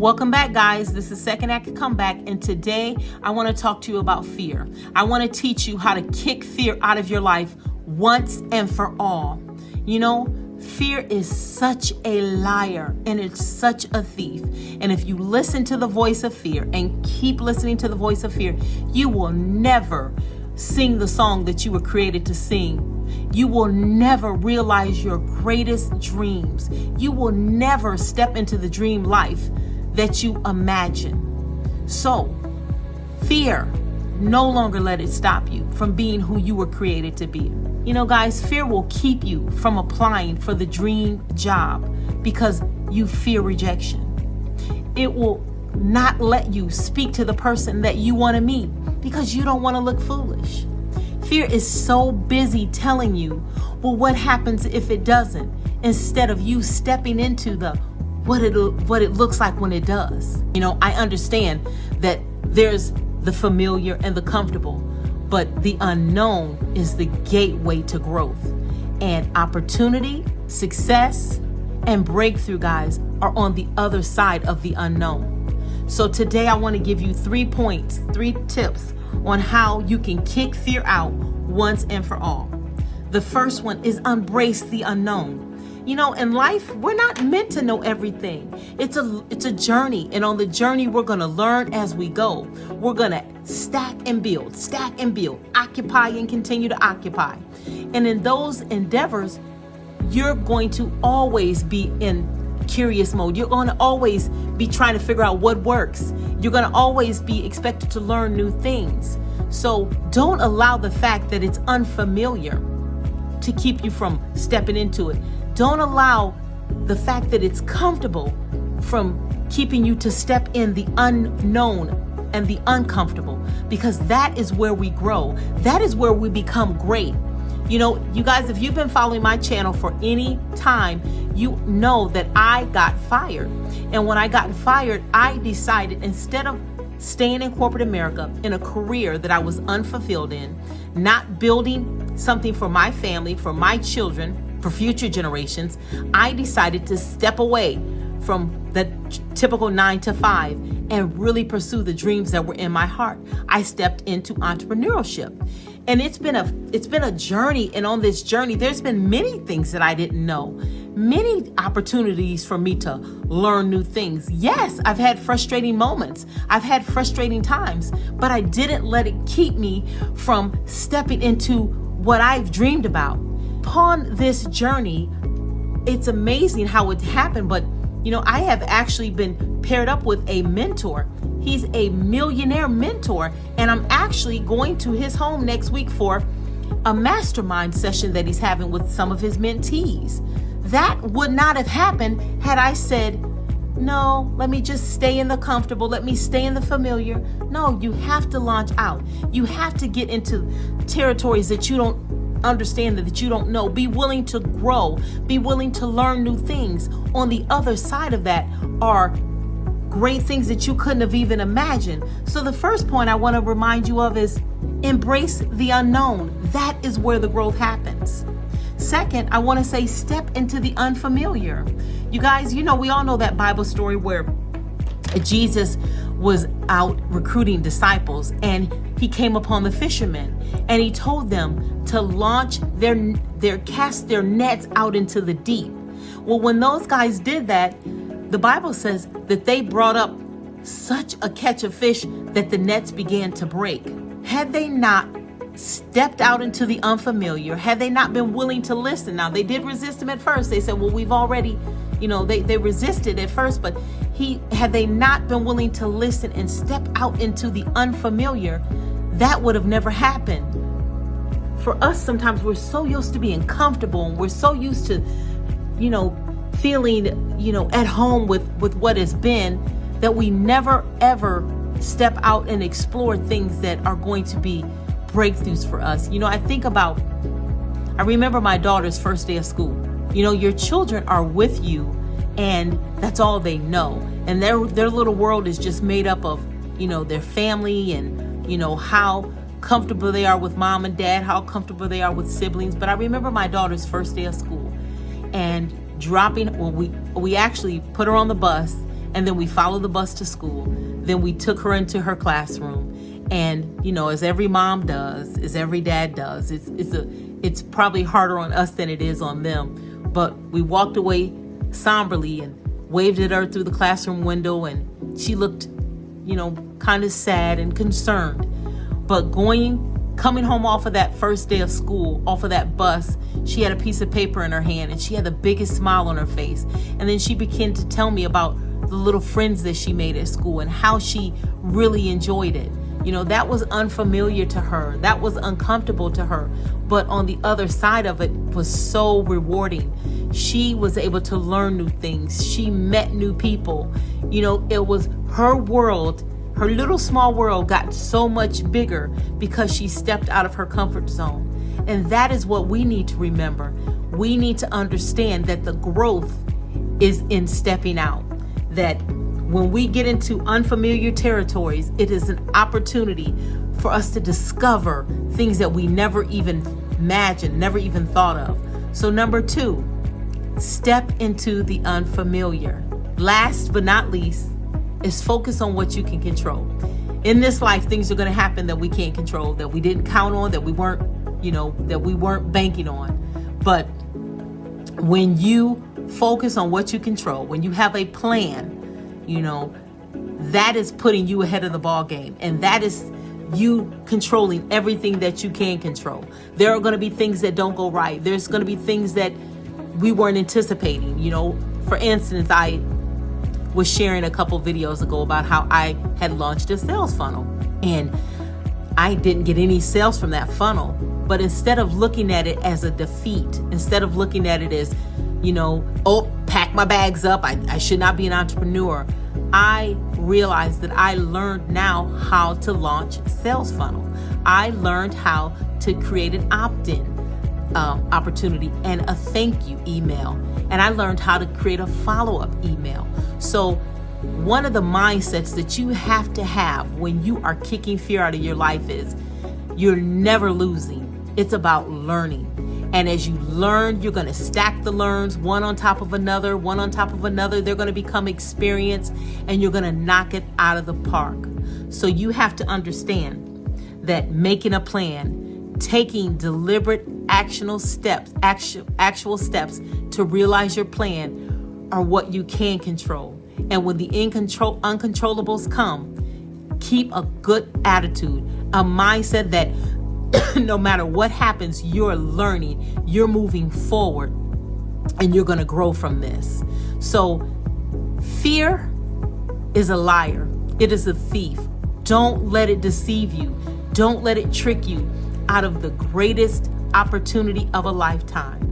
Welcome back, guys. This is Second Act Comeback, and today I want to talk to you about fear. I want to teach you how to kick fear out of your life once and for all. You know, fear is such a liar and it's such a thief. And if you listen to the voice of fear and keep listening to the voice of fear, you will never sing the song that you were created to sing. You will never realize your greatest dreams. You will never step into the dream life that you imagine. So, fear, no longer let it stop you from being who you were created to be. You know, guys, fear will keep you from applying for the dream job because you fear rejection. It will not let you speak to the person that you want to meet because you don't want to look foolish. Fear is so busy telling you, well, what happens if it doesn't? Instead of you stepping into the what it looks like when it does. You know, I understand that there's the familiar and the comfortable, but the unknown is the gateway to growth. And opportunity, success, and breakthrough, guys, are on the other side of the unknown. So today I want to give you 3 points, 3 tips on how you can kick fear out once and for all. The first one is embrace the unknown. You know, in life, we're not meant to know everything. It's a journey. And on the journey, we're going to learn as we go. We're going to stack and build, occupy and continue to occupy. And in those endeavors, you're going to always be in curious mode. You're going to always be trying to figure out what works. You're going to always be expected to learn new things. So don't allow the fact that it's unfamiliar to keep you from stepping into it. Don't allow the fact that it's comfortable from keeping you to step in the unknown and the uncomfortable, because that is where we grow. That is where we become great. You know, you guys, if you've been following my channel for any time, you know that I got fired. And when I got fired, I decided, instead of staying in corporate America in a career that I was unfulfilled in, not building something for my family, for my children, for future generations, I decided to step away from the typical 9 to 5 and really pursue the dreams that were in my heart. I stepped into entrepreneurship. And it's been a journey, and on this journey there's been many things that I didn't know. Many opportunities for me to learn new things. Yes, I've had frustrating moments. I've had frustrating times, but I didn't let it keep me from stepping into what I've dreamed about. Upon this journey, it's amazing how it happened, but you know, I have actually been paired up with a mentor. He's a millionaire mentor, and I'm actually going to his home next week for a mastermind session that he's having with some of his mentees. That would not have happened had I said, no, let me just stay in the comfortable, let me stay in the familiar. No, you have to launch out. You have to get into territories that you don't understand, that you don't know. Be willing to grow. Be willing to learn new things. On the other side of that are great things that you couldn't have even imagined. So the first point I want to remind you of is embrace the unknown. That is where the growth happens. Second, I want to say step into the unfamiliar. You guys, you know, we all know that Bible story where Jesus was out recruiting disciples and he came upon the fishermen and he told them to launch cast their nets out into the deep. Well, when those guys did that, the Bible says that they brought up such a catch of fish that the nets began to break. Had they not stepped out into the unfamiliar, had they not been willing to listen, now they did resist him at first. They said, well, we've already, you know, they resisted at first, but had they not been willing to listen and step out into the unfamiliar, that would have never happened. For us, sometimes we're so used to being comfortable and we're so used to, you know, feeling, you know, at home with what has been, that we never ever step out and explore things that are going to be breakthroughs for us. You know, I remember my daughter's first day of school. You know, your children are with you and that's all they know. And their little world is just made up of, you know, their family and, you know, how comfortable they are with mom and dad, how comfortable they are with siblings. But I remember my daughter's first day of school and we actually put her on the bus And then we followed the bus to school. Then we took her into her classroom. And, you know, as every mom does, as every dad does, it's probably harder on us than it is on them. But we walked away somberly and waved at her through the classroom window, and she looked, you know, kind of sad and concerned. But coming home off of that first day of school, off of that bus, she had a piece of paper in her hand and she had the biggest smile on her face. And then she began to tell me about the little friends that she made at school and how she really enjoyed it. You know, that was unfamiliar to her. That was uncomfortable to her. But on the other side of it was so rewarding. She was able to learn new things. She met new people. You know, it was her world. Her little small world got so much bigger because she stepped out of her comfort zone. And that is what we need to remember. We need to understand that the growth is in stepping out. That when we get into unfamiliar territories, it is an opportunity for us to discover things that we never even imagined, never even thought of. So number 2, step into the unfamiliar. Last but not least, is focus on what you can control. In this life, things are going to happen that we can't control, that we didn't count on, that we weren't banking on. But when you focus on what you control, when you have a plan, you know, that is putting you ahead of the ball game. And that is you controlling everything that you can control. There are going to be things that don't go right. There's going to be things that we weren't anticipating. You know, for instance, I was sharing a couple videos ago about how I had launched a sales funnel, and I didn't get any sales from that funnel. But instead of looking at it as a defeat, instead of looking at it as, you know, oh, pack my bags up, I should not be an entrepreneur, I realized that I learned now how to launch a sales funnel. I learned how to create an opt-in opportunity and a thank you email. And I learned how to create a follow-up email. So one of the mindsets that you have to have when you are kicking fear out of your life is you're never losing. It's about learning. And as you learn, you're going to stack the learns one on top of another, one on top of another. They're going to become experience, and you're going to knock it out of the park. So you have to understand that making a plan, taking deliberate actual steps to realize your plan are what you can control. And when the uncontrollables come, keep a good attitude, a mindset that no matter what happens, you're learning, you're moving forward, and you're going to grow from this. So fear is a liar. It is a thief. Don't let it deceive you. Don't let it trick you out of the greatest opportunity of a lifetime.